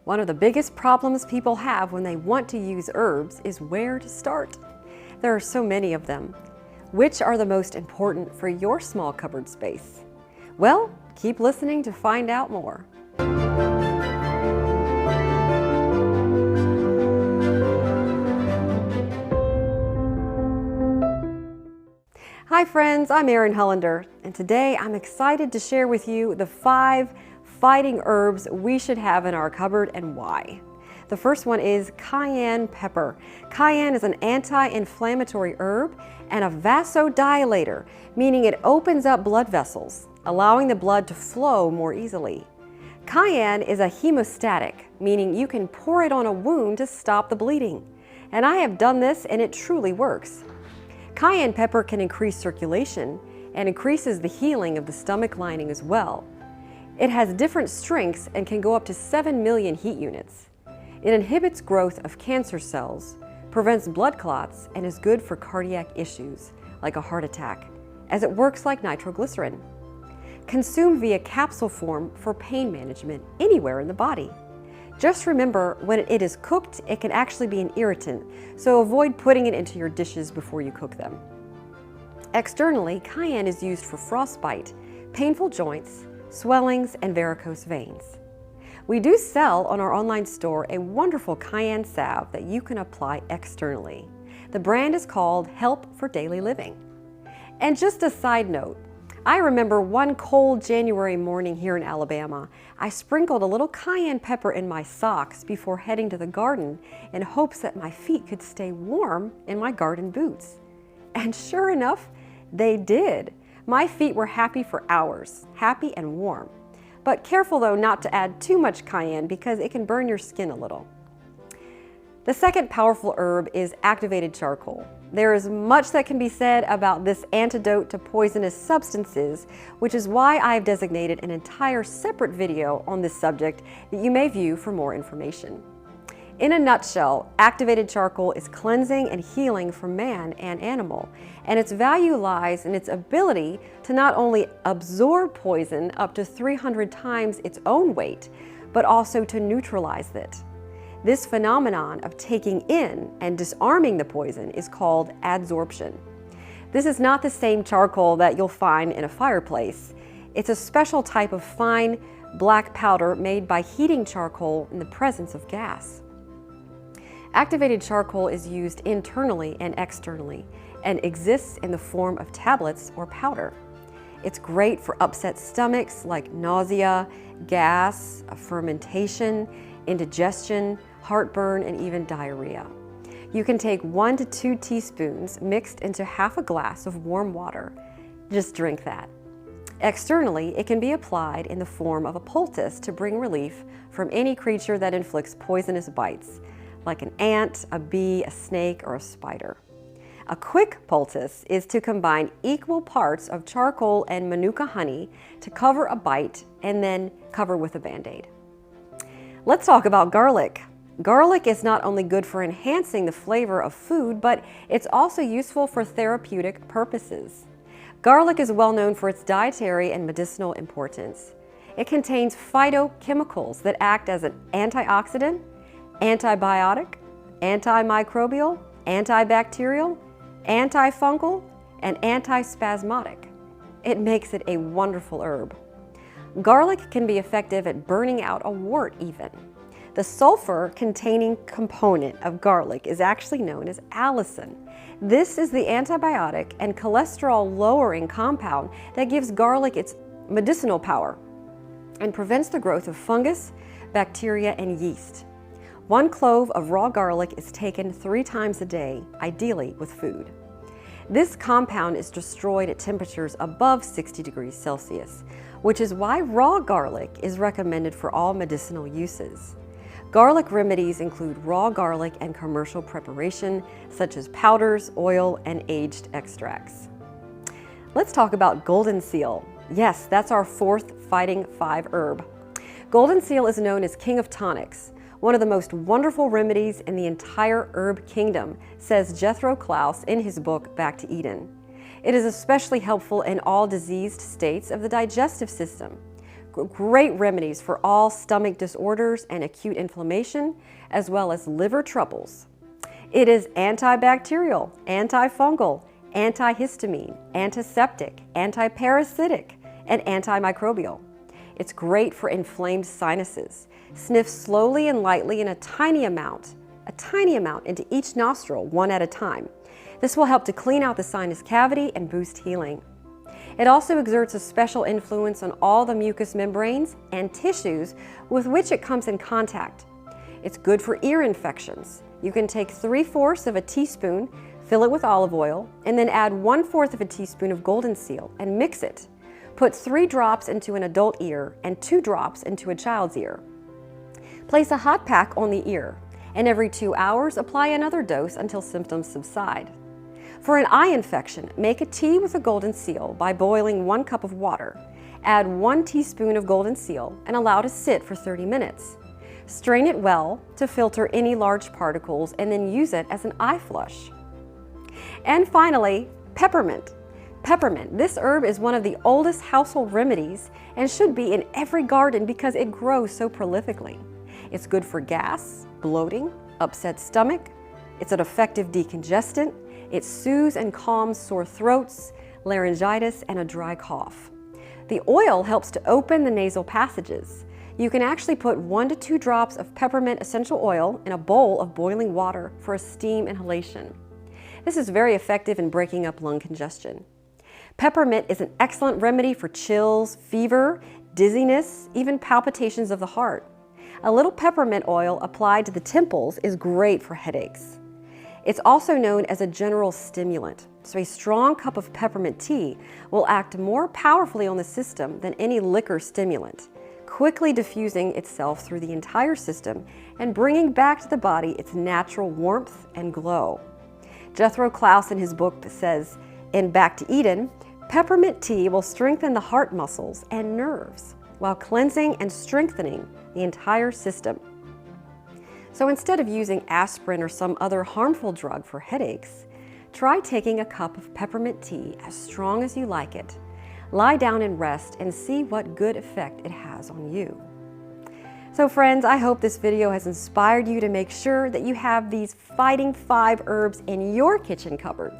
One of the biggest problems people have when they want to use herbs is where to start. There are so many of them. Which are the most important for your small cupboard space? Well, keep listening to find out more. Hi friends, I'm Erin Hullender, and today I'm excited to share with you the 5 fighting herbs we should have in our cupboard and why. The first one is cayenne pepper. Cayenne is an anti-inflammatory herb and a vasodilator, meaning it opens up blood vessels, allowing the blood to flow more easily. Cayenne is a hemostatic, meaning you can pour it on a wound to stop the bleeding. And I have done this and it truly works. Cayenne pepper can increase circulation and increases the healing of the stomach lining as well. It has different strengths and can go up to 7 million heat units. It inhibits growth of cancer cells, prevents blood clots, and is good for cardiac issues, like a heart attack, as it works like nitroglycerin. Consume via capsule form for pain management anywhere in the body. Just remember, when it is cooked, it can actually be an irritant, so avoid putting it into your dishes before you cook them. Externally, cayenne is used for frostbite, painful joints, swellings, and varicose veins. We do sell on our online store a wonderful cayenne salve that you can apply externally. The brand is called Help for Daily Living. And just a side note, I remember one cold January morning here in Alabama, I sprinkled a little cayenne pepper in my socks before heading to the garden in hopes that my feet could stay warm in my garden boots. And sure enough, they did. My feet were happy for hours, happy and warm. But careful though not to add too much cayenne because it can burn your skin a little. The second powerful herb is activated charcoal. There is much that can be said about this antidote to poisonous substances, which is why I've designated an entire separate video on this subject that you may view for more information. In a nutshell, activated charcoal is cleansing and healing for man and animal, and its value lies in its ability to not only absorb poison up to 300 times its own weight, but also to neutralize it. This phenomenon of taking in and disarming the poison is called adsorption. This is not the same charcoal that you'll find in a fireplace. It's a special type of fine black powder made by heating charcoal in the presence of gas. Activated charcoal is used internally and externally and exists in the form of tablets or powder. It's great for upset stomachs like nausea, gas, fermentation, indigestion, heartburn, and even diarrhea. You can take 1 to 2 teaspoons mixed into half a glass of warm water. Just drink that. Externally, it can be applied in the form of a poultice to bring relief from any creature that inflicts poisonous bites, like an ant, a bee, a snake, or a spider. A quick poultice is to combine equal parts of charcoal and manuka honey to cover a bite and then cover with a Band-Aid. Let's talk about garlic. Garlic is not only good for enhancing the flavor of food, but it's also useful for therapeutic purposes. Garlic is well known for its dietary and medicinal importance. It contains phytochemicals that act as an antioxidant, antibiotic, antimicrobial, antibacterial, antifungal, and antispasmodic. It makes it a wonderful herb. Garlic can be effective at burning out a wart even. The sulfur-containing component of garlic is actually known as allicin. This is the antibiotic and cholesterol-lowering compound that gives garlic its medicinal power and prevents the growth of fungus, bacteria, and yeast. 1 clove of raw garlic is taken 3 times a day, ideally with food. This compound is destroyed at temperatures above 60 degrees Celsius, which is why raw garlic is recommended for all medicinal uses. Garlic remedies include raw garlic and commercial preparation, such as powders, oil, and aged extracts. Let's talk about goldenseal. Yes, that's our 4th fighting 5 herb. Goldenseal is known as king of tonics, one of the most wonderful remedies in the entire herb kingdom, says Jethro Klaus in his book, Back to Eden. It is especially helpful in all diseased states of the digestive system. great remedies for all stomach disorders and acute inflammation, as well as liver troubles. It is antibacterial, antifungal, antihistamine, antiseptic, antiparasitic, and antimicrobial. It's great for inflamed sinuses. Sniff slowly and lightly in a tiny amount into each nostril, one at a time. This will help to clean out the sinus cavity and boost healing. It also exerts a special influence on all the mucous membranes and tissues with which it comes in contact. It's good for ear infections. You can take 3/4 of a teaspoon, fill it with olive oil, and then add 1/4 of a teaspoon of goldenseal and mix it. Put 3 drops into an adult ear and 2 drops into a child's ear. Place a hot pack on the ear, and every 2 hours apply another dose until symptoms subside. For an eye infection, make a tea with a goldenseal by boiling 1 cup of water. Add 1 teaspoon of goldenseal and allow to sit for 30 minutes. Strain it well to filter any large particles and then use it as an eye flush. And finally, peppermint. Peppermint. This herb is one of the oldest household remedies and should be in every garden because it grows so prolifically. It's good for gas, bloating, upset stomach. It's an effective decongestant. It soothes and calms sore throats, laryngitis, and a dry cough. The oil helps to open the nasal passages. You can actually put 1 to 2 drops of peppermint essential oil in a bowl of boiling water for a steam inhalation. This is very effective in breaking up lung congestion. Peppermint is an excellent remedy for chills, fever, dizziness, even palpitations of the heart. A little peppermint oil applied to the temples is great for headaches. It's also known as a general stimulant, so a strong cup of peppermint tea will act more powerfully on the system than any liquor stimulant, quickly diffusing itself through the entire system and bringing back to the body its natural warmth and glow. Jethro Klaus in his book says, in Back to Eden, peppermint tea will strengthen the heart muscles and nerves while cleansing and strengthening the entire system. So instead of using aspirin or some other harmful drug for headaches, try taking a cup of peppermint tea as strong as you like it. Lie down and rest and see what good effect it has on you. So friends, I hope this video has inspired you to make sure that you have these fighting 5 herbs in your kitchen cupboard.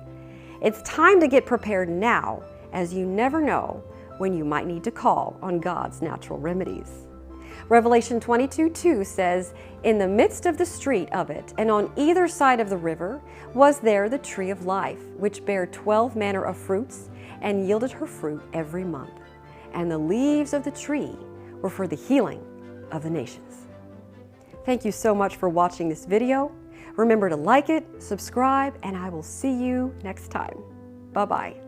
It's time to get prepared now, as you never know when you might need to call on God's natural remedies. Revelation 22:2 says, "In the midst of the street of it, and on either side of the river, was there the tree of life, which bare 12 manner of fruits, and yielded her fruit every month. And the leaves of the tree were for the healing of the nations." Thank you so much for watching this video. Remember to like it, subscribe, and I will see you next time. Bye-bye.